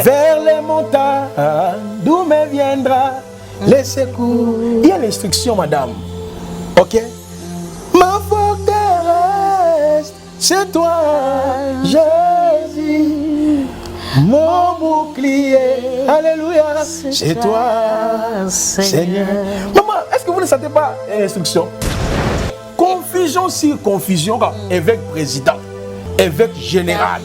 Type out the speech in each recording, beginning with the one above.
Vers les montagnes, d'où me viendra les secours. Il y a l'instruction, madame. Ok? Ma forteresse, c'est toi, Jésus. Mon bouclier, alléluia, c'est toi, Seigneur. Maman, est-ce que vous ne sentez pas l'instruction? Confusion sur confusion, évêque président, évêque général,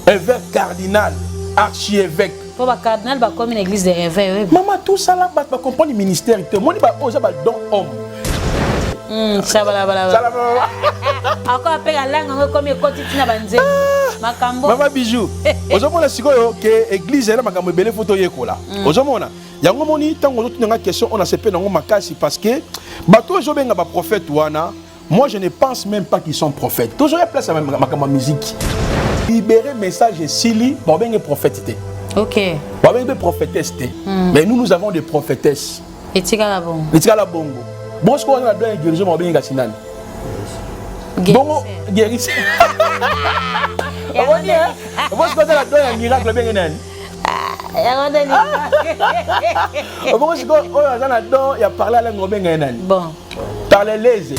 évêque cardinal, archiévêque. Pour le cardinal, comme une église de réveil. Maman, tout ça là, va comprendre le ministère. Moi, je vais don homme. Ça va. Encore après la langue, comme il continue à banzer. Maman bijou. Aujourd'hui, si que l'église est là, ma belle photo yekola. Aujourd'hui, yango moni tango tout nga question on a sepé nango makasi parce que bato jo benga ba prophète wana. Moi, je ne pense même pas qu'ils sont prophètes. Toujours place à ma musique. Libérer message et sili, bon ben prophétité. Ok. Bon ben prophétesse. Mais nous avons des prophétesses. Et tika la bongo. Et tika la bongo. Bon ce qu'on a dans guérison bon ben gasinane. Bongo guérison. On dit hein. Bon ce qu'on a dans miracle ben nani. Bon ce qu'on a dans il y a parlé à la ben nani. Bon. Parlez-les.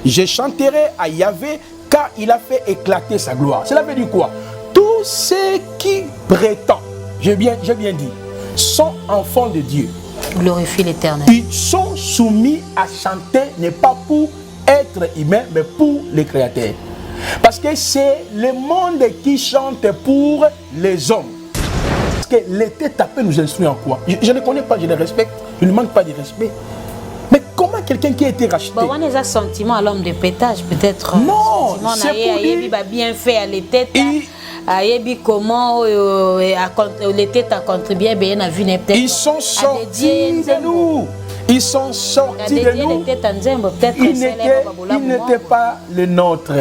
Je chanterai à Yahvé car il a fait éclater sa gloire. Cela veut dire quoi? Tous ceux qui prétendent, j'ai bien dit, sont enfants de Dieu. Glorifie l'Éternel. Ils sont soumis à chanter, n'est pas pour être humain, mais pour le Créateur. Parce que c'est le monde qui chante pour les hommes. Parce que l'été tapé nous instruit en quoi? Je ne connais pas, je les respecte, je ne manque pas de respect. Mais comment quelqu'un qui a été racheté? Bon, on a un sentiment à l'homme de pétage, peut-être. Non, c'est pour dire... bien fait à l'été. Comment l'été a contribué bien à vie. Ils sont sortis de nous. Ils sont sortis de nous. Ils n'étaient pas les nôtres.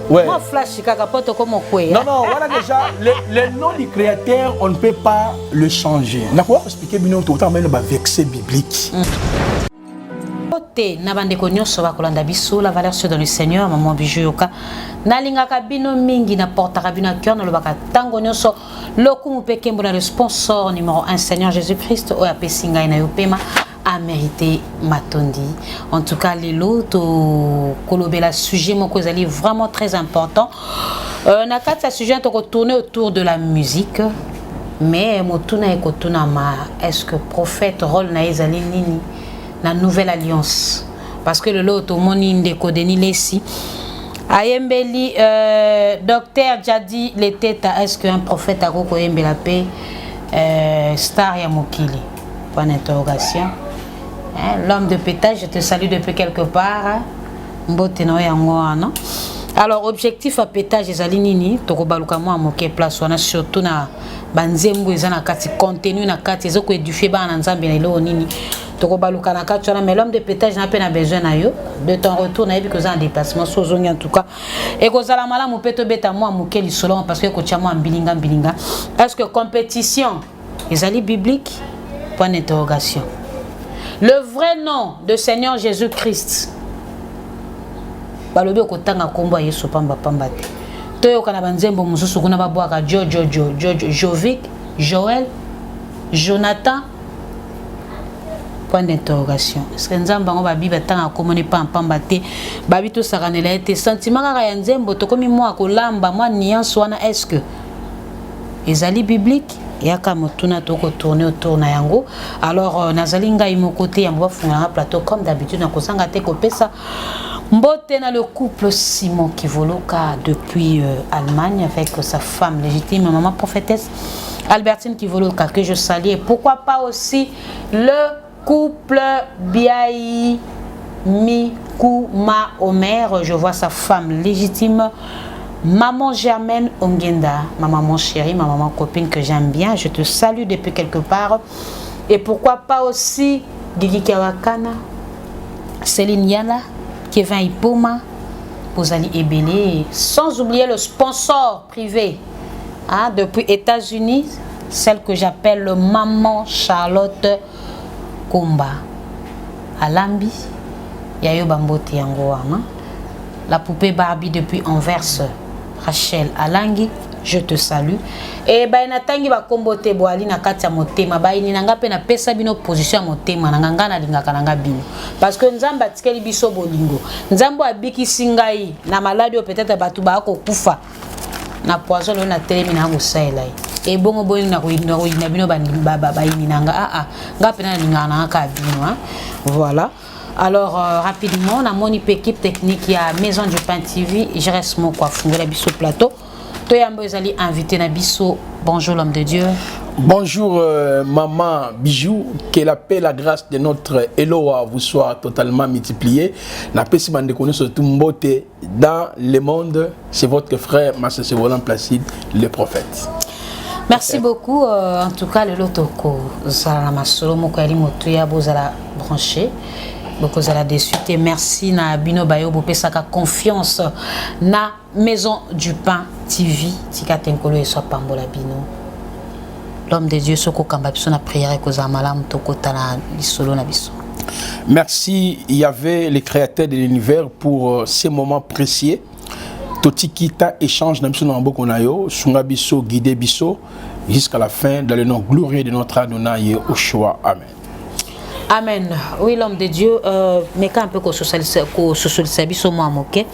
Ouais. Moi, flash, non, voilà déjà, le nom du Créateur, on ne peut pas le changer. On va expliquer bien tout le temps, mais le verset biblique. La valeur sur dans le Seigneur, maman bijoyoka. Nalingaka bino mingi na portaka bino cœur na lobaka tango nyonso lokumu pekembo na le sponsor numéro 1 Seigneur Jésus-Christ o apesinga ina yopema a mérité matondi. En tout cas, les lots kolobela sujet moko ezali vraiment très important. Na kati ya sujet to tourner autour de la musique. Mais motuna ekotuna ma est-ce que prophète rôle na ezali nini la nouvelle alliance parce que le lot au moni ndeko deni lesi ayembeli docteur Jadi leteta est-ce qu'un prophète a koko yembela pe star ya mokili point d'interrogation. L'homme de pétage, je te salue depuis quelque part. Non? Alors, objectif à pétage, les alinini, tokobaluka mo amoke place, on a surtout na banzembo ezana kati contenu na kati ezoko édifier ba na nzambe na ilo nini. Tokobaluka na kati mais l'homme de pétage n'a pas besoin na yo de ton retour na yebi que za en déplacement sozongi en tout cas. Et kozala malamu peto beta mo amoke lisolo parce que ko tia mo ambilinga. Est-ce que compétition ezali biblique? Point d'interrogation. Le vrai nom de Seigneur Jésus-Christ. Balobi okotanga kombo Yesu pamba te. Toyo kana banzembo mususu kuna babwaka Jovic, Joël, Jonathan. Point d'interrogation. Est-ce que nzamba ngo babi batanga komone pamba te. Babi to sakanela ete sentiment kaka ya nzembo tokomi mwa kolamba mwa nuance wana est-ce que ezali biblique? Yaka motuna toko tourner autour na yango. Alors nazalinga imo côté ya mbofunga na plateau comme d'habitude na kosanga te kopesa mbote na le couple Simon Kivoloka depuis Allemagne avec sa femme légitime maman prophétesse Albertine Kivoloka que je salue et pourquoi pas aussi le couple Biaï Mikuma Omer, je vois sa femme légitime Maman Germaine Ongenda, ma maman chérie, ma maman copine que j'aime bien, je te salue depuis quelque part. Et pourquoi pas aussi Gigi Kawakana, Céline Yala, Kevin Ipoma, Posali Ebele, sans oublier le sponsor privé depuis États-Unis, celle que j'appelle le Maman Charlotte Komba. Alambi, Yayo Bambote Yangoama, la poupée Barbie depuis Anvers. Rachel Alangi, je te salue. Et bah na tangi ba kombote boali na kati ya motema ba ini nanga pe na pesa bino position ya motema na nganga na lingaka nanga bino parce que nzamba tikeli biso bolingo nzambo abiki singai na maladi o peut-être batu ba ko kufa na poison na telemi na ngosela e bongo boyi na bino ba ini nanga nga pe na lingaka nanga bino hein. Voilà. Alors rapidement na moni équipe technique ya Maison du Pain TV je reste mon quoi fungela biso plateau. Toyambo ezali invité na biso. Bonjour l'homme de Dieu. Bonjour maman Bijou, que la paix, la grâce de notre Eloa vous soit totalement multipliée. La paix si mande connaît surtout mbote dans le monde, c'est votre frère Master Volant Placide, le prophète. Merci beaucoup en tout cas le lotoko zala masolo moko ali motuya bozala branché. Beaucoup à dessus et merci na bino bayo bopesaka confiance na Maison du Pain TV tika tenkolo et soit pambola bino l'homme de Dieu soko kamba biso na prière ko za malamu tokota na bisolo na biso. Merci Yahvé le créateur de l'univers pour ces moments précieux. Totikita échange na biso na mboko na yo sunga biso guider biso jusqu'à la fin dans le nom glorieux de notre Adonai Yeshua. Amen. Amen. Oui, l'homme de Dieu, mais quand un peu qu'on socialise biso moi moké.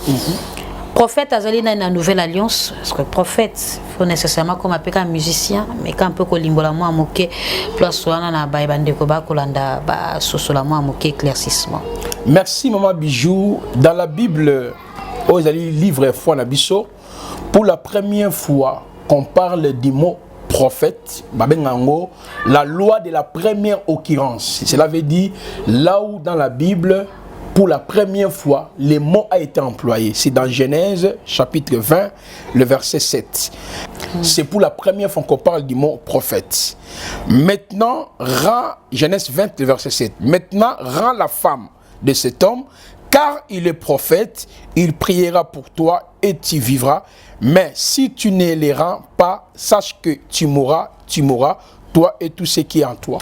Prophète azali na une nouvelle alliance parce que prophète faut nécessairement comme appelé un musicien mais quand un peu qu'on limbola moi moké place wana na ba bande ko ba kolanda ba sosola moi moké éclaircissement. Merci maman Bijou. Dans la Bible aux ali livre foi na biso pour la première fois qu'on parle du mot prophète, la loi de la première occurrence. Cela veut dire là où dans la Bible, pour la première fois, le mot a été employé. C'est dans Genèse chapitre 20, le verset 7. C'est pour la première fois qu'on parle du mot prophète. Maintenant, Genèse 20, le verset 7. Maintenant, rends la femme de cet homme, car il est prophète, il priera pour toi et tu vivras. Mais si tu ne les rends pas, sache que tu mourras, toi et tout ce qui est en toi.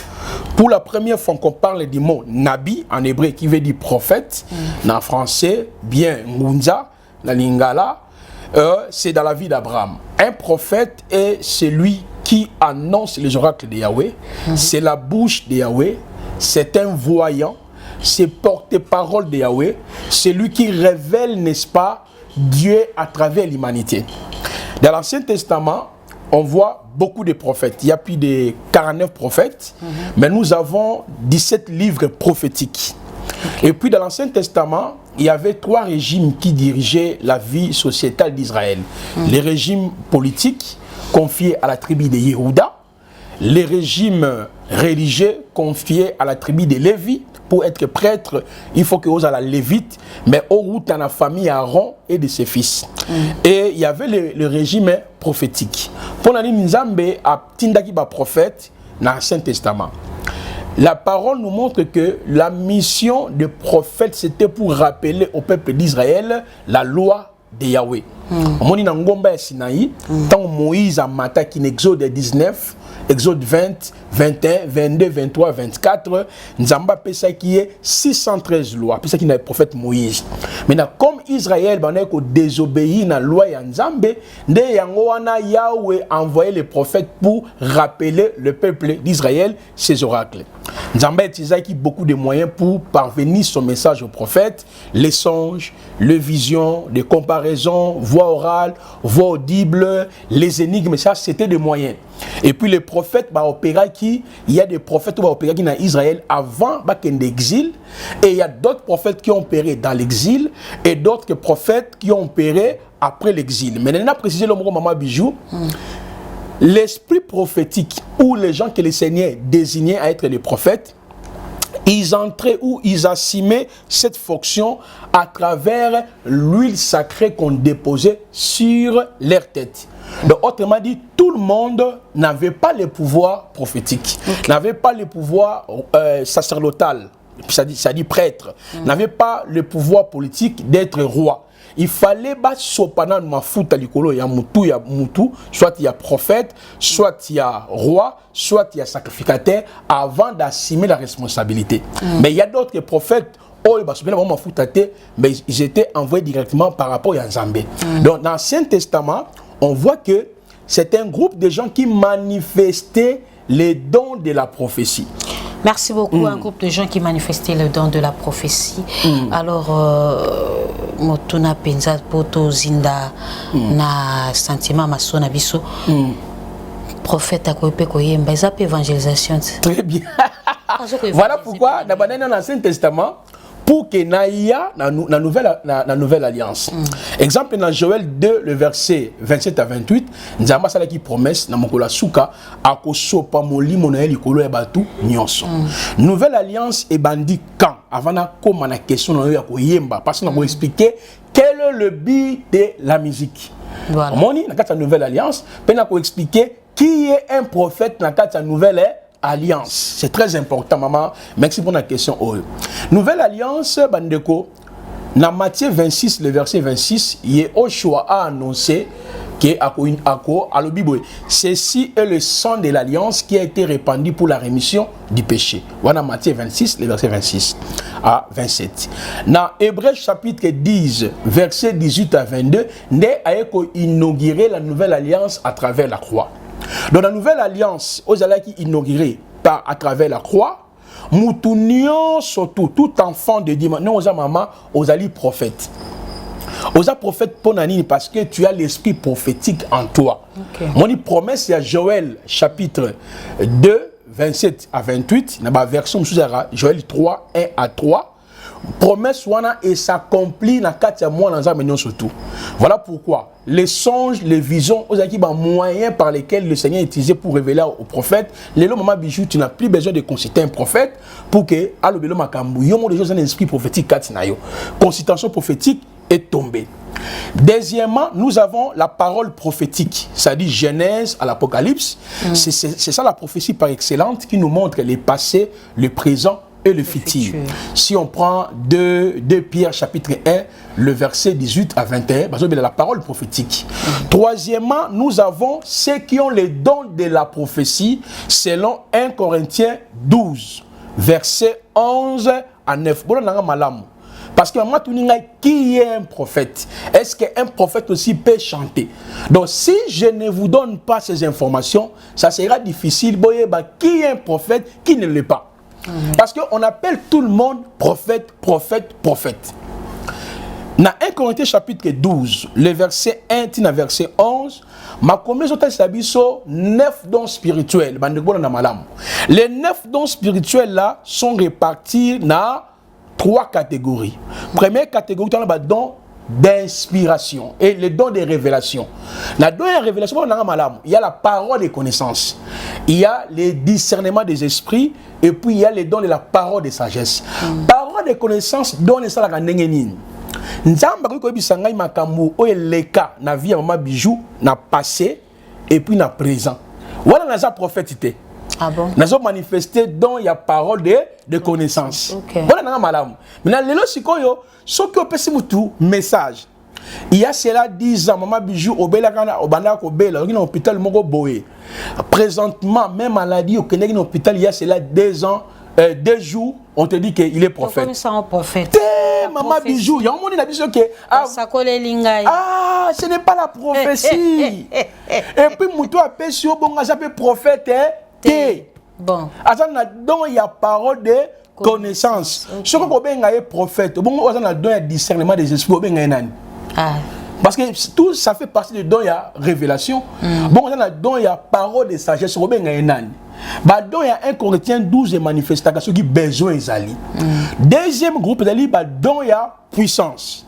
Pour la première fois qu'on parle du mot nabi, en hébreu qui veut dire prophète, en français, bien ngunza, la lingala, c'est dans la vie d'Abraham. Un prophète est celui qui annonce les oracles de Yahweh, c'est la bouche de Yahweh, c'est un voyant, c'est porte-parole de Yahweh, c'est lui qui révèle, n'est-ce pas, Dieu à travers l'humanité. Dans l'Ancien Testament, on voit beaucoup de prophètes. Il y a plus de 49 prophètes, mais nous avons 17 livres prophétiques. Et puis dans l'Ancien Testament, il y avait 3 régimes qui dirigeaient la vie sociétale d'Israël. Les régimes politiques confiés à la tribu de Yehuda, les régimes religieux confiés à la tribu de Lévi. Pour être prêtre, il faut que vous à la Lévite, mais au route dans la famille Aaron et de ses fils. Et il y avait le régime prophétique. Pour la ligne Nzambe a tindaki ba prophète dans l'Ancien Testament. La parole nous montre que la mission des prophètes c'était pour rappeler au peuple d'Israël la loi de Yahweh. On dit dans Ngomba Sinaï, tant Moïse a maté en Exode 19, Exode 20, 21, 22, 23, 24, Nzamba pesa qui est 613 lois, pesa qui est le prophète Moïse. Maintenant, comme Israël a désobéi à la loi de Nzambe, Yahweh a envoyé les prophètes pour rappeler le peuple d'Israël ses oracles. Nzamba a utilisé beaucoup de moyens pour parvenir son message aux prophètes, les songes, les visions, les comparaisons, voix orales, voix audibles, les énigmes, ça c'était des moyens. Et puis les prophètes il y a des prophètes qui ont opéré dans Israël avant l'exil, et il y a d'autres prophètes qui ont opéré dans l'exil et d'autres prophètes qui ont opéré après l'exil. Mais on a précisé le mot maman Bijou. L'esprit prophétique ou les gens que le Seigneur désignait à être les prophètes, ils entraient ou ils assumaient cette fonction à travers l'huile sacrée qu'on déposait sur leur tête. Donc, autrement dit, tout le monde n'avait pas le pouvoir prophétique, n'avait pas le pouvoir sacerdotal, ça dit prêtre, n'avait pas le pouvoir politique d'être roi. Il fallait sopanan mafuta likolo ya mutu, soit il y a prophète, soit il y a roi, soit il y a sacrificateur avant d'assumer la responsabilité. Mais il y a d'autres prophètes mais ils étaient envoyés directement par rapport à Nzambe. Donc dans l'Ancien Testament, on voit que c'est un groupe de gens qui manifestaient les dons de la prophétie. Merci beaucoup. Un groupe de gens qui manifestaient le don de la prophétie. Alors, Motuna Penza Poto Zinda na sentiment masona biso. Prophète Akope Koyemba, ils appellent évangélisation. Très bien. Voilà pourquoi dans l'Ancien Testament, pour que naïa la nouvelle alliance. Exemple dans Joël 2, le verset 27 à 28, nous avons ça qui promesse dans Mokola Souka à Kosopa Moli Monael Ikolo et Batu Nyonso. Nouvelle alliance est bandit quand avant na comme na question na Koyemba parce que nous avons expliqué quel est le but de la musique. Voilà. Moni na la nouvelle alliance, puis nous expliqué qui est un prophète dans la nouvelle alliance. C'est très important, maman. Merci pour la question. Nouvelle alliance, Bandeko, dans Matthieu 26, le verset 26, Yehoshua a annoncé que à la Bible, ceci est le sang de l'alliance qui a été répandu pour la rémission du péché. Voilà Matthieu 26, le verset 26 à 27. Dans Hébreux chapitre 10, verset 18 à 22, Né a inauguré la nouvelle alliance à travers la croix. Dans la nouvelle alliance, aux allés qui inaugurée à travers la croix, Moutunion surtout, tout enfant de Dieu, non aux maman, aux alliés prophètes. Aux prophètes pour Nani parce que tu as l'esprit prophétique en toi. Mon promesse, il y a Joël chapitre 2, 27 à 28, dans la version Joël 3, 1 à 3. Promesse wana et s'accomplit dans 4 mois dans un surtout. Voilà pourquoi les songes, les visions, aux moyens par lesquels le Seigneur utilisait pour révéler aux prophètes. Les lots maman bijou, tu n'as plus besoin de consulter un prophète pour que allo belo makambu yomo de un esprit prophétique katinayo. Consultation prophétique est tombée. Deuxièmement, nous avons la parole prophétique, c'est-à-dire Genèse à l'Apocalypse. C'est ça la prophétie par excellence qui nous montre le passé, le présent et le futur. Si on prend 2 Pierre chapitre 1, le verset 18 à 21, parce que la parole prophétique. Troisièmement, nous avons ceux qui ont les dons de la prophétie, selon 1 Corinthiens 12, verset 11 à 9. Parce que qui est un prophète? Est-ce qu'un prophète aussi peut chanter? Donc si je ne vous donne pas ces informations, ça sera difficile. Qui est un prophète, qui ne l'est pas? Parce qu'on appelle tout le monde prophète, prophète, prophète. Dans 1 Corinthiens chapitre 12, le verset 1 à verset 11, ma commission est 9 dons spirituels. Les 9 dons spirituels là sont répartis dans 3 catégories. Première catégorie, tu as le don d'inspiration et le don de révélation. La don de révélation, il y a la parole des connaissances, il y a le discernement des esprits et puis il y a les dons de la parole de sagesse. Parole des connaissances, donne ça la nengenine. Nzamba ko bisanga makambo o eleka na vie ya mama bijou na passé et puis na présent. Voilà na za prophétité. Ah bon? Nous avons manifesté dans la parole de connaissance. Voilà, nous avons malam. Maintenant, les sikoyo, ce qui est possible tout message. Il y a cela 10 ans, maman bijou au Belakana, au Banda, au Bela, au hôpital Mogo Boé. Présentement, même maladie au Kenya, au hôpital, il y a cela 2 ans, 2 jours, on te dit qu'il est prophète. Comment ça, un prophète? Maman bijou, il y a un monde qui a dit que ce n'est pas la prophétie. Et puis, Moutou a péché au bon, on prophète. Bon. Donc il y a parole de connaissance. Ce qu'on est prophète, bon, on a donné discernement des esprits. Parce que tout ça fait partie de don il y a révélation. Bon, on a don il y a parole de sagesse. Donc il y a 1 Corinthiens 12 et manifestation qui besoin d'ali. Deuxième groupe d'ali, don il y a puissance,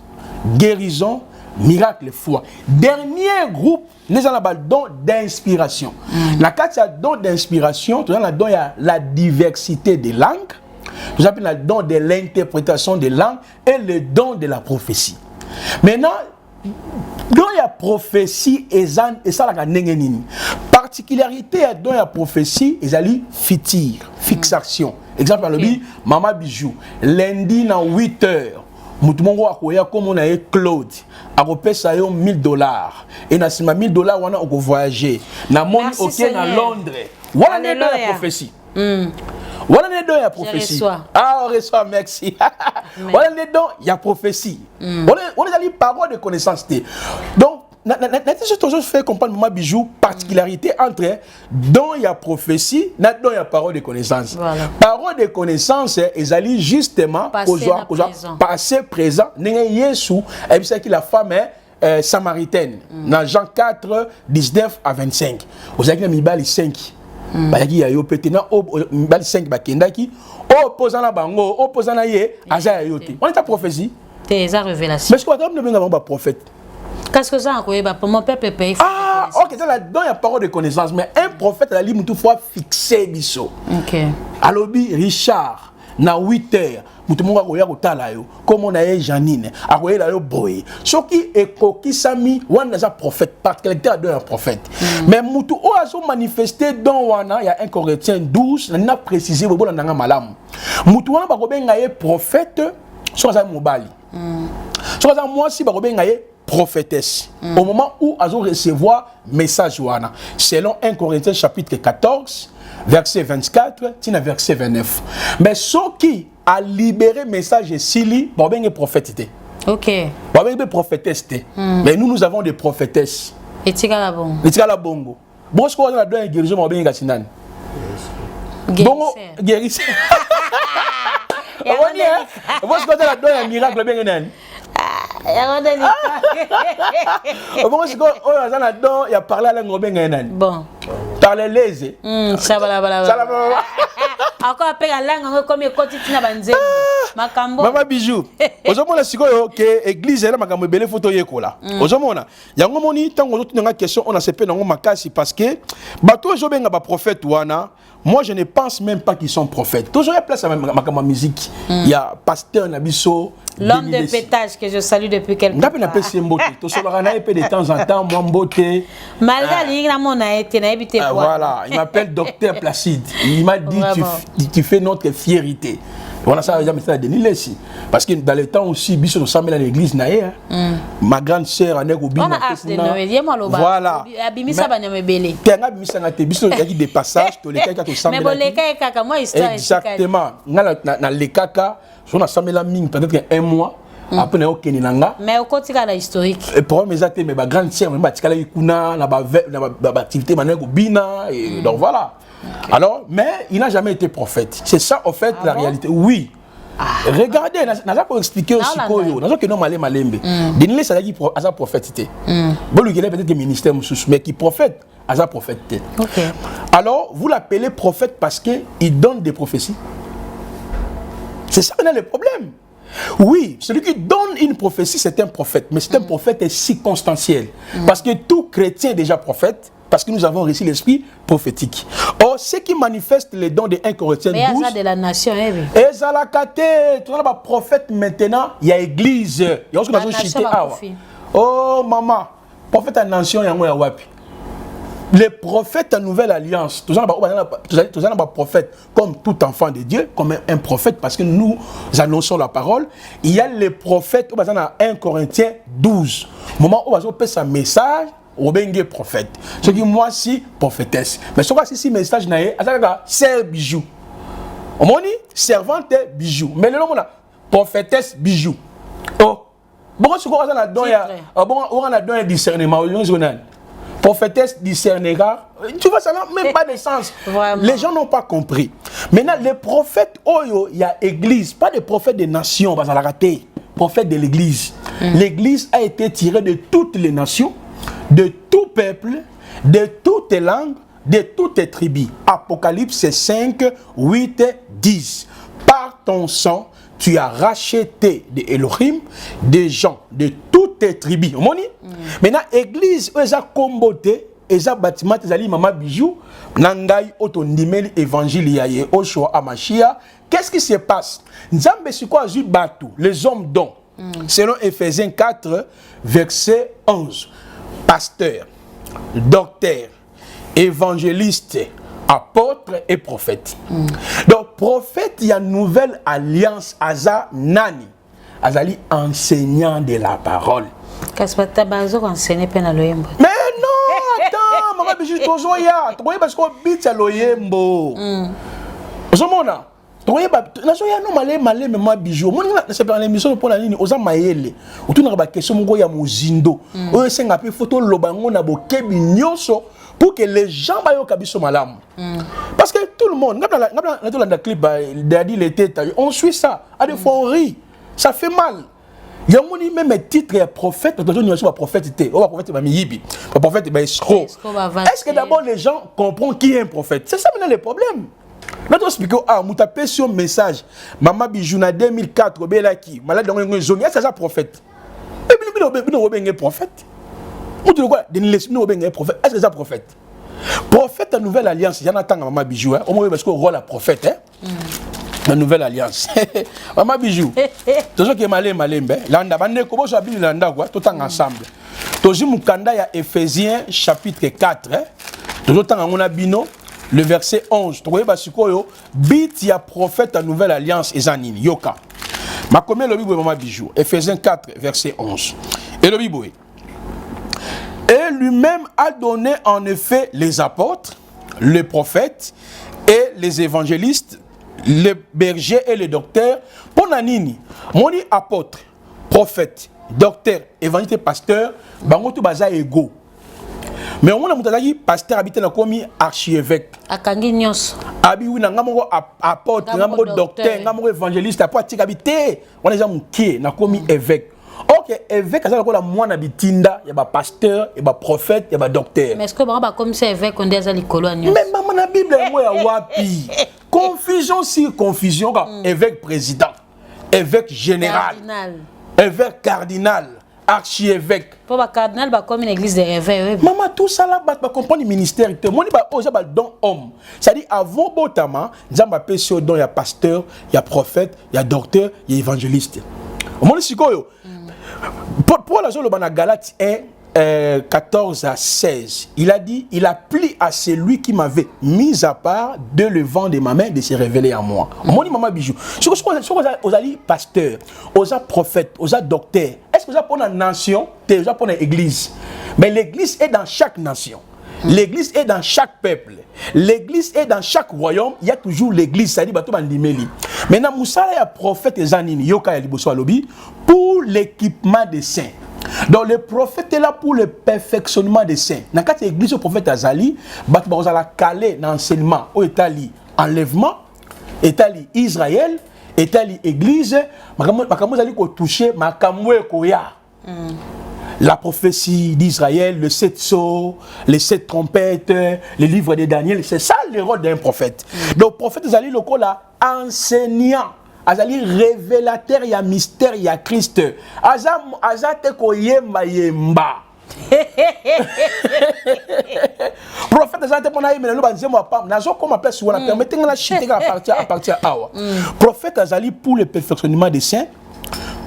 guérison, miracle, foi. Dernier groupe, nous avons le don d'inspiration. La carte don d'inspiration, nous avons le don de la diversité des langues, nous avons le don de l'interprétation des langues et le don de la prophétie. Maintenant, dans la prophétie, et ça la nengenini. Particularité dans la prophétie, ils allaient fixation. Exemple, maman bijou, lundi dans 8 heures. Mutumongo akoya comme on a Claude akopé ça yo $1000 et na sima $1000 wana oko voyager na moni OK na Londres voilà les deux la prophétie voilà les deux la prophétie ah on reçoit merci voilà les deux il y a prophétie on est allé parole de connaissance donc je toujours fait comprendre maman bijou particularité entre don il y a prophétie na don il y a parole de connaissance. Voilà. Parole de connaissance ils allaient justement passé présent n'est Yesu et puis c'est que la femme est samaritaine dans Jean 4 19 à 25. Vous avez mis bali 5. Ba yaki ya yo petena bali 5 bakendaki opposant la bango opposant na ye aza yote. On est à prophétie. Tes révélations. Mais ce qu'on a besoin d'un prophète. Qu'est-ce que ça a quoi pour mon peuple paye. Ah, OK, ça là-dedans il y a parole de connaissance mais un prophète la ligne toutefois fixé biso. OK. Alobi Richard na 8 heures mutu monga koya kotala yo comme on a Janine akoyela yo boy soki ekokisami wana za prophète particularité de un prophète mais mutu o azo manifester dans wana ya 1 Corinthiens 12 na préciser bobo na nga malamu mutu wana bakobenga ye prophète so za mobali so za moi si bakobenga ye prophétesse au moment où azo recevoir message wana selon 1 Corinthiens chapitre 14 verset 24 tina verset 29 mais ceux qui a libéré message et sili bakobenga prophète. OK. Bakobenga prophétesse mais nous avons des prophétesses et tika la bongo bon ce qu'on a dans guérison bakobenga sinani bongo guérisseur on y est bon ce qu'on a dans miracle bakobenga nani bon ce qu'on a dans il y a parlé à la bakobenga nani bon parler lese encore après la langue comme côté tina banzembo makambo mama bijou ozomona sikoyo ke église la makambo ebele photo yekola ozomona yango moni tango ozotunanga question on a sepé nango makasi parce que bato ezobenga ba prophète wana moi je ne pense même pas qu'ils sont prophètes toujours il y a place à makambo musique il y a pasteur nabiso l'homme de pétage que je salue depuis quelque temps ngapi na pesi mbote to solaka na épée de temps en temps moi mbote malgré linga mona été na habité quoi voilà il m'appelle docteur Placide il m'a dit tu fais notre fierté. On a ça déjà maintenant de Nilesi parce que dans le temps aussi biso ressemble à l'église naïe ma grande sœur Anek Obi voilà abimisa banyamebele tenga bimisa ngate biso yaki des passages to les kaka to semble mais bon les kaka moi histoire exactement na les kaka on a semblé la mine peut-être un mois après na okeni nanga mais au quotidien la historique et pour mes athées mais ma grande sœur ma tikala ikuna na ba activité Anek Obina et donc voilà. Alors, mais il n'a jamais été prophète. C'est ça, en fait, la réalité. Oui. Regardez, n'a pas expliqué aussi n'a pas que non malé malembe. Dinile ça dit à sa prophétité. Bon, lui il est peut-être ministère mais qui prophète à sa prophétité. OK. Alors, vous l'appelez prophète parce que il donne des prophéties. C'est ça le problème. Oui, celui qui donne une prophétie, c'est un prophète, mais c'est un prophète circonstanciel. Parce que tout chrétien est déjà prophète. Parce que nous avons reçu l'esprit prophétique. Or, ce qui manifeste les dons de 1 Corinthiens 12... Mais il y a de la nation, oui. Et ça la caté, tu vois, prophète maintenant, il y a église. Il y a ce que nous avons cité. Oh, maman, prophète en nation, il y a un wapi. Les prophètes en nouvelle alliance, tous les prophètes, comme tout enfant de Dieu, comme un prophète, parce que nous annonçons la parole. Il y a les prophètes, dans 1 Corinthiens 12. Au moment où on a un message, ou bien prophète. Ce qui moi si prophétesse. Mais ce que si message naé, azaka sœur bijou. On dit servante bijou. Mais le nom là prophétesse bijou. Oh. Bon ce qu'on a là dedans ya bon on a dedans discernement. Prophétesse discernera. Tu vois ça n'a même pas de sens. Vraiment. Les gens n'ont pas compris. Maintenant les prophètes oyo il y a église, pas des prophètes des nations, parce la raté. Prophète de l'église. L'église a été tirée de toutes les nations, de tout peuple, de toutes langues, de toutes tribus. Apocalypse 5, 8, 10. Par ton sang, tu as racheté des Elohim, des gens de toutes tes tribus. Maintenant, l'église, elle a comboté, elle a bâtiment, elle a maman bijou, nangai otondimeli évangile yaye oshua amashia. Qu'est-ce qui se passe? Nzambe c'est quoi batou, les hommes dont, selon Ephésiens 4, verset 11. Pasteur, docteur, évangéliste, apôtre et prophète. Donc, prophète, il y a une nouvelle alliance, Aza Nani. Azali enseignant de la parole. Mais non, attends, maman, je suis toujours là. Tu vois, parce qu'on bite à l'oyembo. malé mais moi bijou mon c'est pas l'émission pour la ligne oza mayele otuna ba question moko ya mozindo oyo senga pe photo lobango na bokebi nyonso pour que les gens bayoka biso malamu parce que tout le monde ngapla na clip Daddy l'été on suit ça à des fois on rit ça fait mal. Il y a même titre prophète parce que nous sommes prophète prophète Bamiyibi prophète escroc. Est-ce que d'abord les gens comprennent qui est un prophète? C'est ça maintenant le problème. Là, tu expliques, tu tapé sur message. Maman Bijouna 2004, Belaki, malade dans une zone, est-ce que c'est un prophète? Et puis, nous sommes un prophète. Est-ce que c'est un prophète? Prophète de Nouvelle Alliance, il y en a tant Maman Bijou, au moins parce qu'on rôle à prophète. La Nouvelle Alliance. Maman Bijou, tout ce qui est malé, l'anda, comment ça s'appelle l'anda, tout le temps ensemble. Tout ce qui est Éphésiens, chapitre 4, tout le temps on a bino. Le verset 11, tu vois, bit ya prophète à Nouvelle Alliance et zanini yoka. Ma commune le Bible maman bijou. Éphésiens 4 verset 11. Et le Bible. Et lui-même a donné en effet les apôtres, les prophètes et les évangélistes, les bergers et les docteurs pour nanini. Moni apôtre, prophète, docteur, évangéliste, pasteur, bango tout baza ego. Mais on a monté pasteur habité dans comme archevêque. Akangi nyos. Abi oui na ngamoko apôtre, ngamoko docteur, ngamoko évangéliste, apôtre habité. On est jamais qui na comme évêque. OK, évêque ça la mwana bitinda, ya ba pasteur, ya ba prophète, ya ba docteur. Mais est-ce que ba comme ça évêque on déjà likolo nyos. Mais maman na Bible moi ya wapi. Confusion sur confusion évêque président, évêque général, évêque cardinal. Archievêque. Pour le cardinal, comme une église de réveil. Maman, tout ça là, tu comprends le ministère. Moi, je suis don homme. C'est-à-dire, avant Botama, nous avons un don, il y a pasteur, il y a prophète, il y a docteur, il y a évangéliste. Moi, je suis pour la zone de Galates 1, 14 à 16, il a dit, il a plu à celui qui m'avait mis à part de le vent de ma main de se révéler à moi. Moi, maman bijou. Si vous allez pasteur, vous allez prophète, vous allez docteur, est-ce que vous allez pour la nation, vous allez pour l'église? Mais l'église est dans chaque nation. L'église est dans chaque peuple. L'église est dans chaque royaume. Il y a toujours l'église. Ça dit, maintenant, Moussa est prophète et Zanini, Yoka et Liboso Alobi, pour l'équipement des saints. Donc le prophète est là pour le perfectionnement des saints. Dans l'église, le prophète Azali, vous allez caler dans l'enseignement au Italie, enlèvement, Italie, Israël, Italie, église, vous allez toucher la prophétie d'Israël, le 7 sceaux, les 7 trompettes, les livres de Daniel, c'est ça le rôle d'un prophète. Donc le prophète Azali, le là, enseignant. Azali révélateur, il y a mystère, il y a Christ. Azate ko yemba yemba. Prophète Azate pona yemba lo banzemo apam. Nazo comme appelle sur la permettez la chiter à partir awa. Prophète Azali pour le perfectionnement des saints,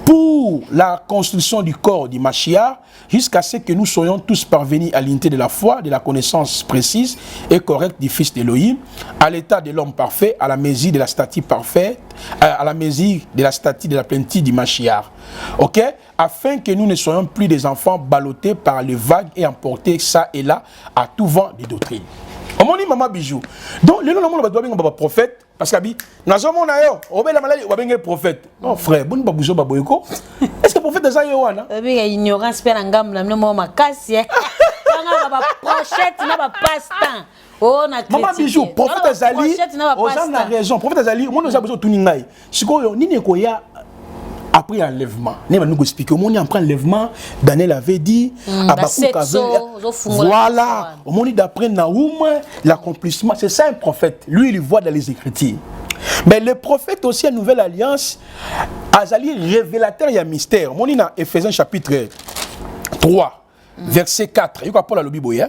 pour la construction du corps du Mashiach, jusqu'à ce que nous soyons tous parvenus à l'unité de la foi, de la connaissance précise et correcte du Fils d'Élohim, à l'état de l'homme parfait, à la mesure de la stature parfaite, à la mesure de la stature de la plénitude du Mashiach. Ok? Afin que nous ne soyons plus des enfants ballottés par les vagues et emportés ça et là à tout vent des doctrines. On dit maman bijou. Donc le nom de prophète parce que nazomo na yo obela malali obenga prophète. Non frère, bon ba buzo ba boyko. Est-ce que prophète za yo wana? Bi ga ignorance pe na ngambla no makasi. Nga ba prophète na ba pasteur. Oh na chrétien. Maman bijou, prophète Azali. On a raison. Prophète Azali, on nous a besoin tout ningai. Siko nini ko ya après l'enlèvement, nous expliquons, on a pris l'enlèvement, Daniel avait dit, voilà, au moment d'après Naoum, l'accomplissement, c'est ça un prophète, lui il voit dans les Écritures. Mais le prophète aussi, à Nouvelle Alliance, Azali révélateur, il y a mystère. On est dans Éphésiens chapitre 3, verset 4, il y a Paul à l'Obiboye,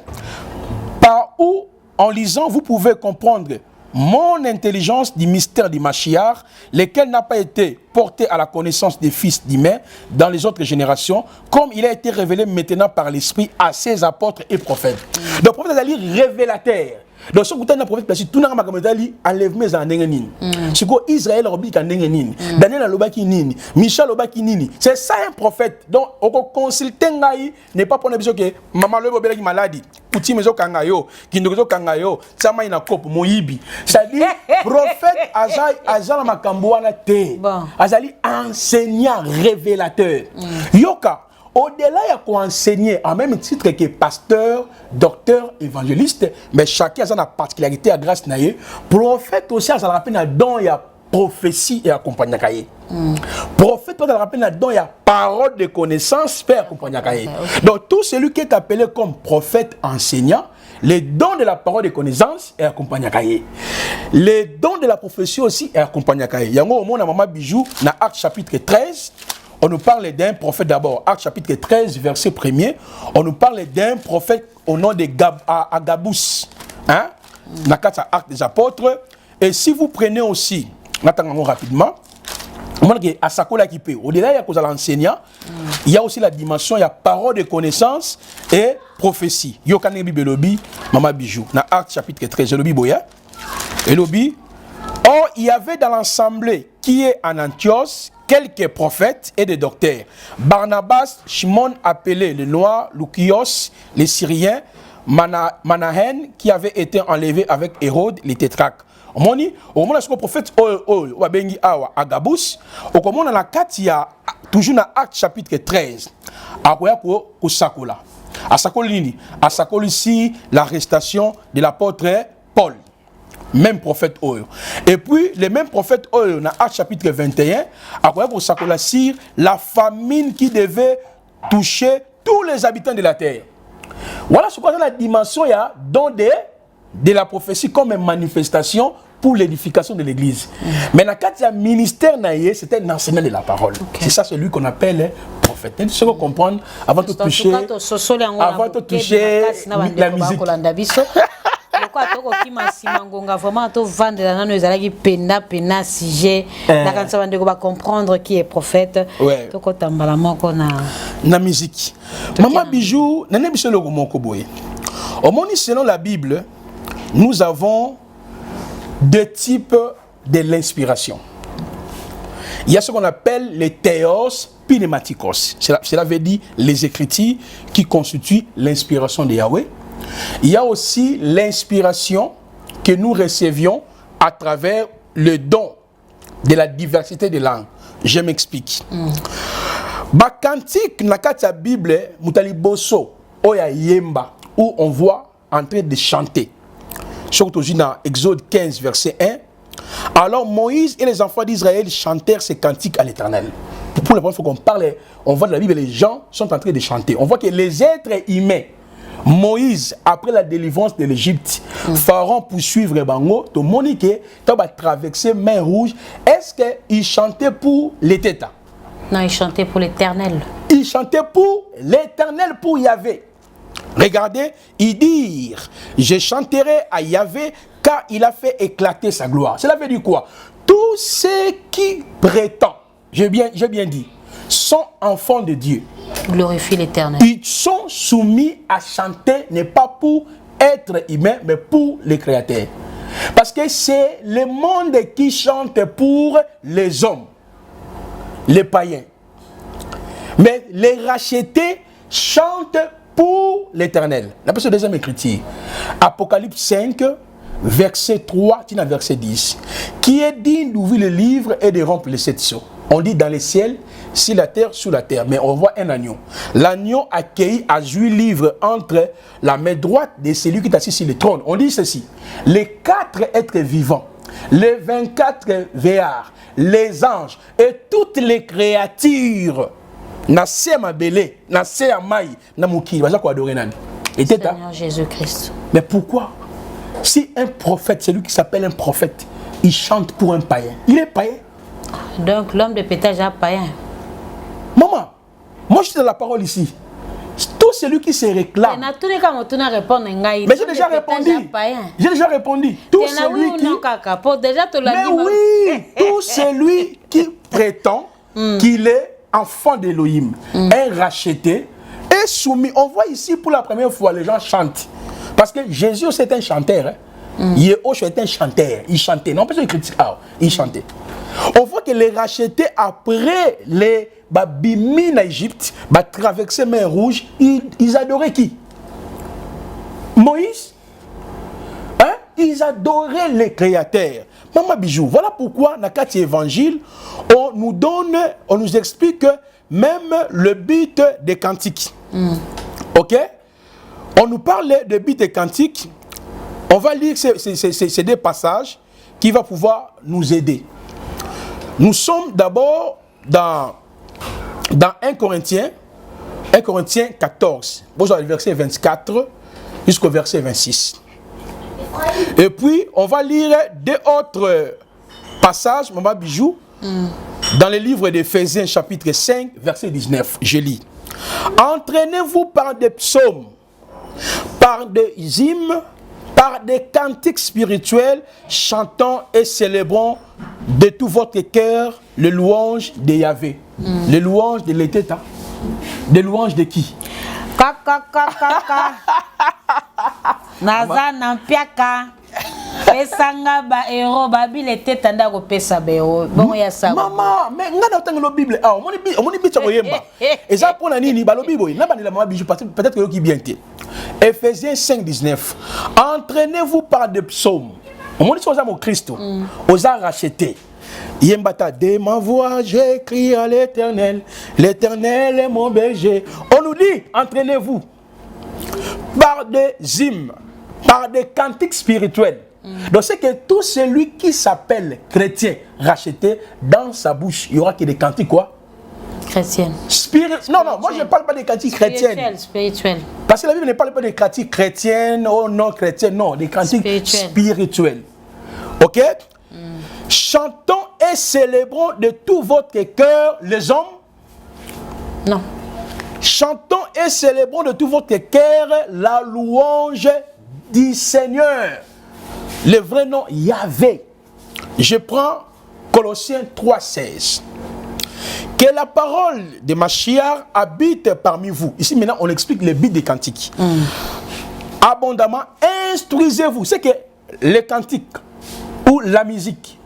par où, en lisant, vous pouvez comprendre mon intelligence du mystère du Mashiach, lequel n'a pas été porté à la connaissance des fils d'Humain dans les autres générations, comme il a été révélé maintenant par l'Esprit à ses apôtres et prophètes. Donc, le prophète Azali révélateur. Donc ce que tu as prophète parce que tout n'a pas makamotali enlève mes en nini. C'est quoi Israël robi kan nini. Daniel lobaki nini. Michel lobaki nini. C'est ça un prophète. Donc on consulter ngai n'est pas pour besoin que maman le bobela qui maladie. Pouti mezo kangayo, kindozo kangayo, sama ina kopo moyibi. C'est-à-dire prophète azala makambo wana te. Azali enseignant révélateur. Yoka au-delà, il y a quoi enseigner en même titre que pasteur, docteur, évangéliste, mais chacun a sa particularité à grâce naïe. Prophète aussi, ça rappelle un don, il y a prophétie et accompagnement. Prophète, ça rappelle un don, il y a parole de connaissance et accompagnement. Donc tout celui qui est appelé comme prophète enseignant, les dons de la parole de connaissance et accompagnement. Les dons de la prophétie aussi et accompagnement. Il y a un moment, maman Bijou, dans Actes chapitre 13. On nous parle d'un prophète d'abord, Actes chapitre 13, verset 1er. On nous parle d'un prophète au nom de Agabus. Hein? Dans Actes des apôtres. Et si vous prenez aussi, attendons rapidement, au-delà, il y a l'enseignant, il y a aussi la dimension, il y a parole de connaissance et prophétie. Il y a Maman Bijou, dans Actes chapitre 13, et lobby. Or, il y avait dans l'assemblée qui est en Antioche quelques prophètes et des docteurs. Barnabas, Shimon appelé le noir, Lukios, les Syriens, Manahen qui avait été enlevé avec Hérode, les tétrarques. Au moment où le prophète Agabus, au moment où la Katia, toujours dans Acte chapitre 13, à Sakola. À Sakola ici, l'arrestation de l'apôtre Paul. Même prophète Oyo. Et puis, les mêmes prophètes Oyo, dans Actes chapitre 21, après pour Sakola-Sir, la famine qui devait toucher tous les habitants de la terre. Voilà ce qu'on a la dimension, il y a dans de la prophétie comme une manifestation pour l'édification de l'église. Mais dans le ministère, c'était un enseignant de la parole. C'est ça celui qu'on appelle prophète. Il faut comprendre avant de toucher la musique. Pourquoi tu as dit vraiment tu vendre dans nos alagi pena sujet la quand ça va comprendre qui est prophète to ko tambala moko na musique. Maman Bijou na nebiso le moko boye. Au moins selon la Bible, nous avons deux types de l'inspiration. Il y a ce qu'on appelle les théos pneumatikos. Cela veut dire les écritures qui constituent l'inspiration de Yahweh. Il y a aussi l'inspiration que nous recevions à travers le don de la diversité des langues. Je m'explique. Ba cantique na la Bible, mutali bosso oya yemba où on voit en train de chanter. Surtout dans Exode 15 verset 1. Alors Moïse et les enfants d'Israël chantèrent ces cantiques à l'Éternel. Pour le point, il faut qu'on parle, on voit dans la Bible, les gens sont en train de chanter. On voit que les êtres humains, Moïse, après la délivrance de l'Égypte, Pharaon poursuivre Bango, tout le monde qui a traversé mer rouge, est-ce qu'il chantait pour l'État? Non, il chantait pour l'Éternel. Il chantait pour l'Éternel, pour Yahvé. Regardez, ils dirent, je chanterai à Yahvé car il a fait éclater sa gloire. Cela veut dire quoi? Tous ceux qui prétendent, j'ai bien dit, sont enfants de Dieu. Glorifie l'Éternel. Ils sont soumis à chanter, n'est pas pour être humain, mais pour le Créateur. Parce que c'est le monde qui chante pour les hommes, les païens. Mais les rachetés chantent pour l'Éternel. La deuxième écriture. Apocalypse 5, verset 3, verset 10. Qui est digne d'ouvrir le livre et de rompre les sept sceaux. On dit dans les ciels, sur la terre, sous la terre. Mais on voit un agneau. L'agneau accueilli a joué livre entre la main droite de celui qui est assis sur le trône. On dit ceci. Les 4 êtres vivants, les 24 veillards, les anges et toutes les créatures. Seigneur Jésus-Christ. Mais pourquoi? Si un prophète, celui qui s'appelle un prophète, il chante pour un païen, il est païen. Donc l'homme de pétage est païen. Maman, moi je suis dans la parole ici. Tout celui qui se réclame. Mais j'ai déjà répondu. J'ai déjà répondu. Tout celui qui... Mais oui, tout celui qui prétend qu'il est enfant d'Élohim, est racheté, est soumis. On voit ici pour la première fois, les gens chantent. Parce que Jésus, c'est un chanteur. Hein. Yehoshua était un chanteur. Il chantait. Non, personne ne critique. Il chantait. On voit que les rachetés, après les Bimi en Égypte, traverser mer Rouge, ils adoraient qui? Moïse. Hein? Ils adoraient les créateurs. Maman Bijou, voilà pourquoi dans quatre évangiles, on nous explique que même le but des cantiques. Ok? On nous parle de but des cantiques. On va lire ces deux passages qui vont pouvoir nous aider. Nous sommes d'abord dans 1 Corinthiens 14, verset 24 jusqu'au verset 26. Et puis, on va lire deux autres passages, Maman Bijou, dans le livre d'Éphésiens, chapitre 5, verset 19. Je lis. Entraînez-vous par des psaumes, par des hymnes, par des cantiques spirituels, chantant et célébrant de tout votre cœur le louange de Yahvé. Le louange de l'État. Le louange de qui? Naza nampiaka pesanga ba ero babile tetanda ko pesa beo bon ya sa maman mais ngana otanga lo bible omoni bicha koyemba eza pona nini ba lo bible na bandela mama bijou peut-être que qui bien té Éphésiens 5:19 entraînez-vous par des psaumes omoni so za mo Christ oza racheté Yembata de ma voix, j'écris à l'Éternel. L'Éternel est mon berger. On nous dit, entraînez-vous par des hymnes, par des cantiques spirituels. Donc c'est que tout celui qui s'appelle chrétien, racheté, dans sa bouche, il y aura que des cantiques quoi? Chrétiennes. Non, moi je ne parle pas des cantiques chrétiennes. Spirituelles. Parce que la Bible ne parle pas des cantiques chrétiennes ou non chrétiennes, non, des cantiques spirituels. Ok? Chantons et célébrons de tout votre cœur les hommes. Non. Chantons et célébrons de tout votre cœur la louange du Seigneur. Le vrai nom Yahvé. Je prends Colossiens 3:16. Que la parole de Mashiach habite parmi vous. Ici maintenant on explique le but des cantiques. Abondamment instruisez-vous. C'est que les cantiques ou la musique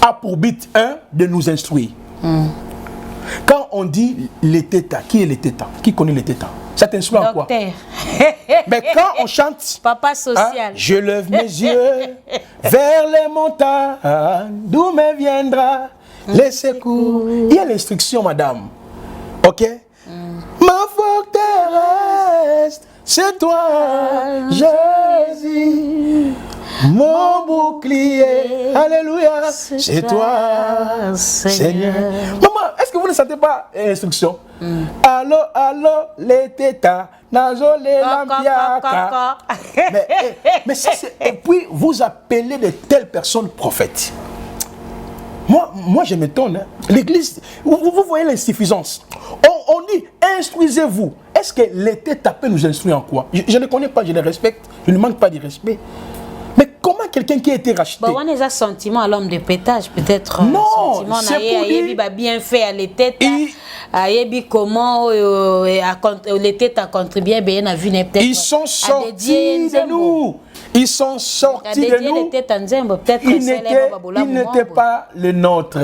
a pour but de nous instruire. Quand on dit les tétas, qui est les tétas? Qui connaît les tétas? Ça t'instruit en quoi? Mais quand on chante, Papa social. Je lève mes yeux vers les montagnes, d'où me viendra les secours. Il y a l'instruction, madame. Ok? Ma forteresse, c'est toi, Jésus. Mon bouclier, alléluia, c'est toi, Seigneur. Maman, est-ce que vous ne sentez pas l'instruction? Allô, les tétas, nazolé lampiaka. Mais ça, et puis vous appelez de telles personnes prophètes. Moi je m'étonne. L'église, vous voyez l'insuffisance. On dit, instruisez-vous. Est-ce que les tétas peuvent nous instruire en quoi? Je ne connais pas, je les respecte, je ne manque pas de respect. Mais comment quelqu'un qui a été racheté? Bon, on a un sentiment à l'homme de pétage, peut-être. Non, c'est pour dire... bien fait à l'été. Comment l'été a contribué bien à vu peut-être. Ils sont sortis de nous. Ils sont sortis de nous. Ils n'étaient pas les nôtres.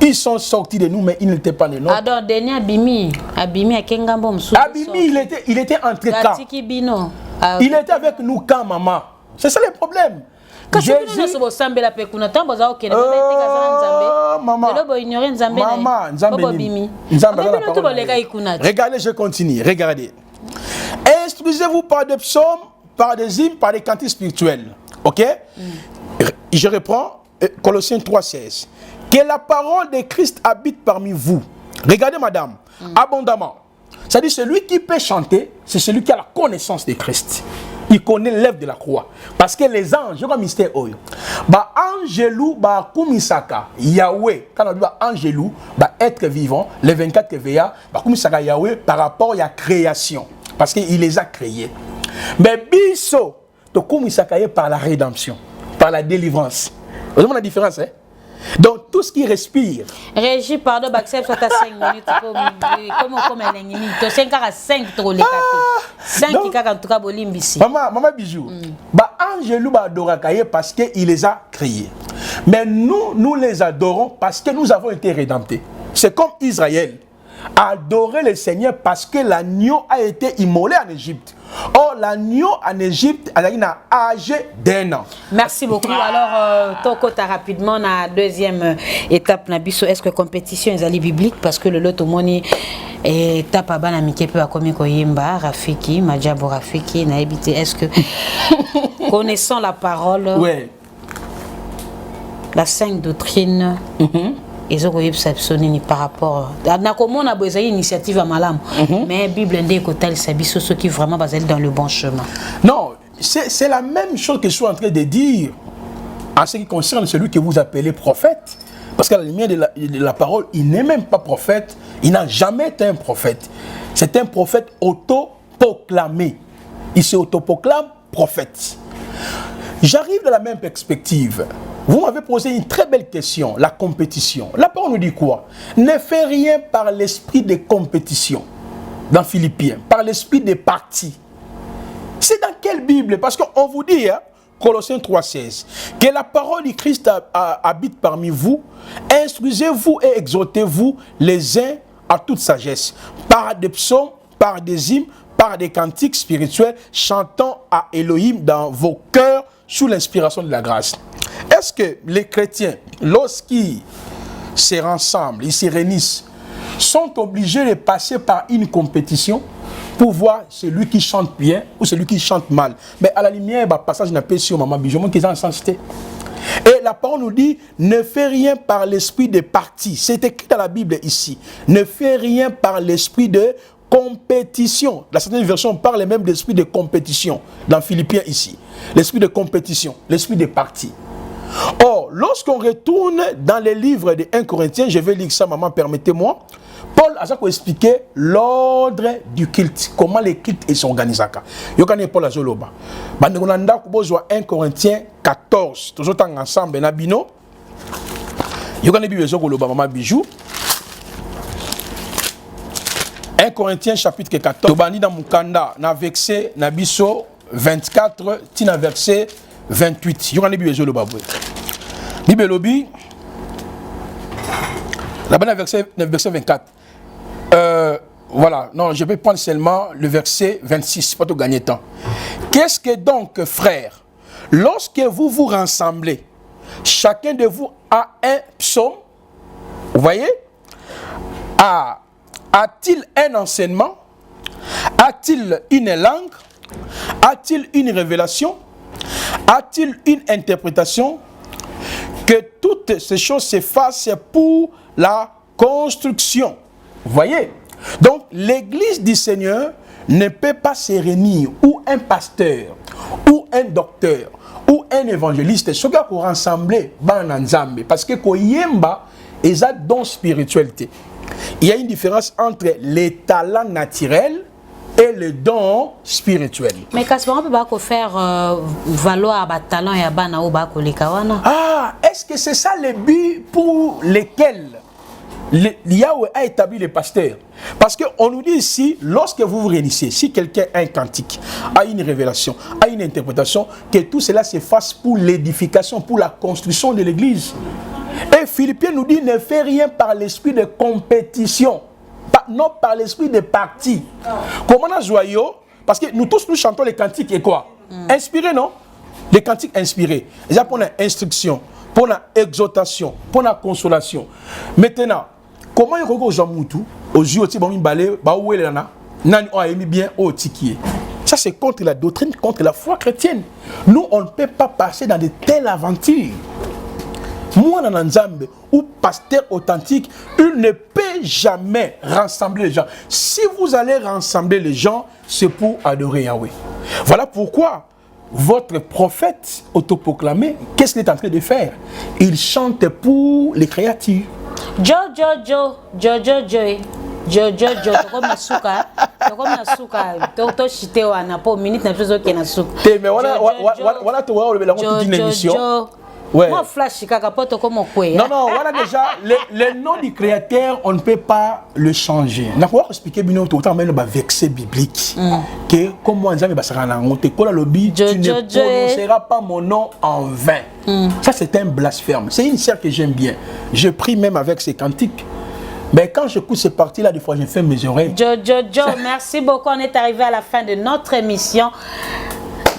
Ils sont sortis de nous, mais ils n'étaient pas les nôtres. Alors, dernier Abimi à Kengambo Abimi, il était entre quand? Il était avec nous quand, maman? C'est ça le problème. Jésus... Regardez, je continue. Regardez. Instruisez-vous par des psaumes, par des hymnes, par des cantiques spirituels. Ok? Je reprends Colossiens 3:16. Que la parole de Christ habite parmi vous. Regardez, madame, abondamment. C'est-à-dire, celui qui peut chanter, c'est celui qui a la connaissance de Christ. Il connaît l'œuvre de la croix. Parce que les anges, il y a un mystère. Bah, angelou, bah, kumisaka, Yahweh, quand on dit bah, angelou, bah, être vivant, les 24 TVA, bah, kumisaka Yahweh par rapport à la création. Parce qu'il les a créés. Mais biso, to kumisaka par la rédemption, par la délivrance. Vous avez la différence, hein? Donc tout ce qui respire. Régie, pardon, accepte soit à 5 minutes. Comme elle est minute. 5 à 5 trop les 5 qui en tout cas bolimbisi. Maman bijou. Bah anges lui adorent parce qu'il les a créés. Mais nous les adorons parce que nous avons été rédemptés. C'est comme Israël a adoré le Seigneur parce que l'agneau a été immolé en Égypte. Or, l'agneau en Égypte a âgé d'1 an. Merci beaucoup. Alors, Tokota rapidement, la deuxième étape, est-ce que compétition est allée biblique? Parce que le lot au moni étape à Banamike peut accompagner Koyemba, Rafiki, Madjabo Rafiki, Naïbité. Est-ce que, connaissant la parole, ouais. La sainte doctrine, ils ont ni par rapport à comment on a besoin d'initiative à Malam, mais Bible indique que c'est ceux qui vraiment basés dans le bon chemin. Non, c'est la même chose que je suis en train de dire en ce qui concerne celui que vous appelez prophète. Parce qu'à la lumière de la parole, il n'est même pas prophète, il n'a jamais été un prophète. C'est un prophète autoproclamé. Il se autoproclame prophète. J'arrive de la même perspective. Vous m'avez posé une très belle question, la compétition. La parole nous dit quoi? Ne fais rien par l'esprit de compétition. Dans Philippiens, par l'esprit des partis. C'est dans quelle Bible? Parce qu'on vous dit, hein, Colossiens 3,16, que la parole du Christ habite parmi vous. Instruisez-vous et exhortez-vous les uns à toute sagesse, par des psaumes, par des hymnes, par des cantiques spirituels, chantant à Elohim dans vos cœurs sous l'inspiration de la grâce. Est-ce que les chrétiens, lorsqu'ils se rassemblent, ils se réunissent, sont obligés de passer par une compétition pour voir celui qui chante bien ou celui qui chante mal? Mais à la lumière, il y a un passage n'a pas sur Maman Bijou, qui est en sensité. Et la parole nous dit, ne fais rien par l'esprit de parti. C'est écrit dans la Bible ici. Ne fais rien par l'esprit de compétition. La certaine version parle même d'esprit de compétition. Dans Philippiens ici. L'esprit de compétition, l'esprit de parti. Or, lorsqu'on retourne dans les livres de 1 Corinthiens, je vais lire ça, maman, permettez-moi. Paul a expliqué l'ordre du culte, comment les cultes s'organisent. Yo connais Paul Azoloba. Bandegonanda kubozo 1 Corinthiens 14. Toujours ensemble na bino. Yo connais Bible Zoloba maman bijou. 1 Corinthiens chapitre 14. Tobani dans Mukanda na verset na biso 24 tina verset 28. Yo connais Bible Zoloba. Bible lobi là-bas verset 24. Voilà, non, je vais prendre seulement le verset 26, pas tout gagner temps. Qu'est-ce que donc, frères, lorsque vous vous rassemblez, chacun de vous a un psaume, vous voyez? A-t-il un enseignement? A-t-il une langue? A-t-il une révélation? A-t-il une interprétation? Que toutes ces choses se fassent pour la construction. Vous voyez? Donc, l'église du Seigneur ne peut pas se réunir où un pasteur, ou un docteur, ou un évangéliste, ce qui pour rassembler parce que Koyemba est un don spiritualité. Il y a une différence entre les talents naturels et le don spirituel. Mais qu'est-ce qu'on peut pas faire valoir les talents et les kawana? Ah, est-ce que c'est ça le but pour lesquels Yahweh a établi les pasteurs? Parce qu'on nous dit ici, lorsque vous vous réunissez, si quelqu'un a un cantique, a une révélation, a une interprétation, que tout cela se fasse pour l'édification, pour la construction de l'église. Et Philippiens nous dit, ne fais rien par l'esprit de compétition, non par l'esprit de parti. Comment on a joyeux? Parce que nous tous nous chantons les cantiques et quoi? Inspirés, non? Les cantiques inspirés. Déjà pour la instruction, pour la exhortation, pour la consolation. Maintenant, comment il y a aux gens aux yeux aussi bon balé ba où est là nan on a mis bien au tikié. Ça c'est contre la doctrine, contre la foi chrétienne. Nous on ne peut pas passer dans de telles aventures. Moi dans Nzambe ou pasteur authentique, il ne peut jamais rassembler les gens. Si vous allez rassembler les gens, c'est pour adorer Yahweh. Voilà pourquoi votre prophète autoproclamé, qu'est-ce qu'il est en train de faire? Il chante pour les créatures. Ouais. Moi, flash, kakapoto comme quoi. Non, non, voilà déjà, le nom du créateur, on ne peut pas le changer. On va expliquer bien autant même le verset biblique. Que comme moi, tu ne prononceras pas mon nom en vain. Ça, c'est un blasphème. C'est une sœur que j'aime bien. Je prie même avec ses cantiques. Mais quand j'écoute ces parties-là, des fois, je fais mes oreilles. Joe, merci beaucoup. On est arrivé à la fin de notre émission.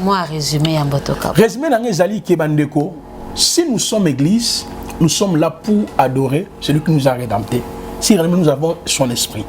Moi, résumé, Yambotoka. Résumé, dans les alliés Kebandeko, si nous sommes église, nous sommes là pour adorer celui qui nous a rédemptés. Si réellement nous avons son esprit.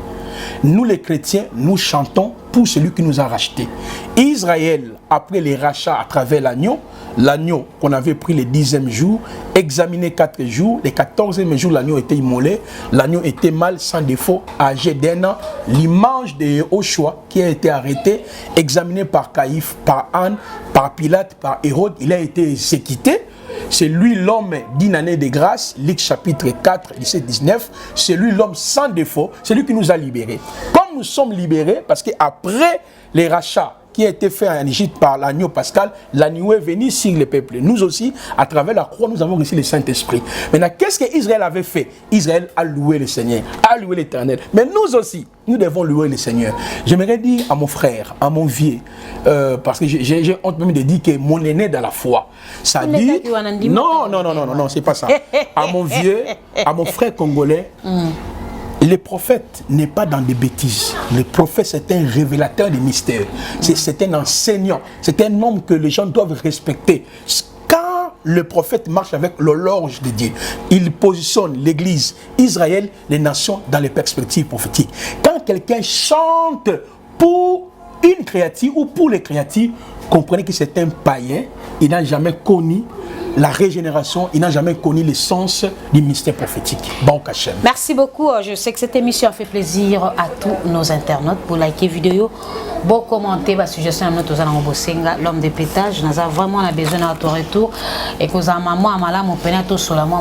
Nous les chrétiens, nous chantons pour celui qui nous a rachetés. Israël, après les rachats à travers l'agneau qu'on avait pris le 10e jour, examiné 4 jours, le 14e jour l'agneau était immolé, l'agneau était mâle, sans défaut, âgé d'1 an, l'image de Yehoshua qui a été arrêté, examiné par Caïphe, par Anne, par Pilate, par Hérode, il a été exécuté. C'est lui l'homme d'une année de grâce, Luc chapitre 4, 17-19. C'est lui l'homme sans défaut, c'est lui qui nous a libérés. Comme nous sommes libérés, parce qu'après les rachats qui a été fait en Égypte par l'agneau pascal, l'agneau est venu sur le peuple. Nous aussi, à travers la croix, nous avons reçu le Saint-Esprit. Maintenant, qu'est-ce qu'Israël avait fait? Israël a loué le Seigneur, a loué l'Éternel. Mais nous aussi, nous devons louer le Seigneur. J'aimerais dire à mon frère, à mon vieux, parce que j'ai honte même de dire que mon aîné dans la foi, ça dit... Non, c'est pas ça. À mon vieux, à mon frère congolais, le prophète n'est pas dans des bêtises. Le prophète, c'est un révélateur des mystères. C'est un enseignant. C'est un homme que les gens doivent respecter. Quand le prophète marche avec l'horloge de Dieu, il positionne l'Église, Israël, les nations dans les perspectives prophétiques. Quand quelqu'un chante pour une créature ou pour les créatures, comprenez que c'est un païen. Il n'a jamais connu la régénération, il n'a jamais connu le sens du mystère prophétique. Bon Hachem. Merci beaucoup. Je sais que cette émission a fait plaisir à tous nos internautes. Pour liker la vidéo, bon commenter, suggestion à notre l'homme de pétage. Nous avons vraiment besoin de notre retour. Et que vous avez maman, mon pénato sur la main,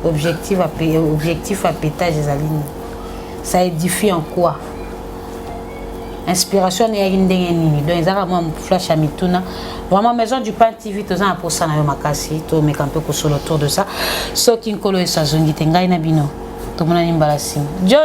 objectif à pétage, ça édifie en quoi? Inspiration et indengeni donc ils ont flash à mituna vraiment maison du pain TV tous en pour ça na makasi to me camper ko sur autour de ça so qui nkolo esazongi tengai na bino to mona nimbalasi jo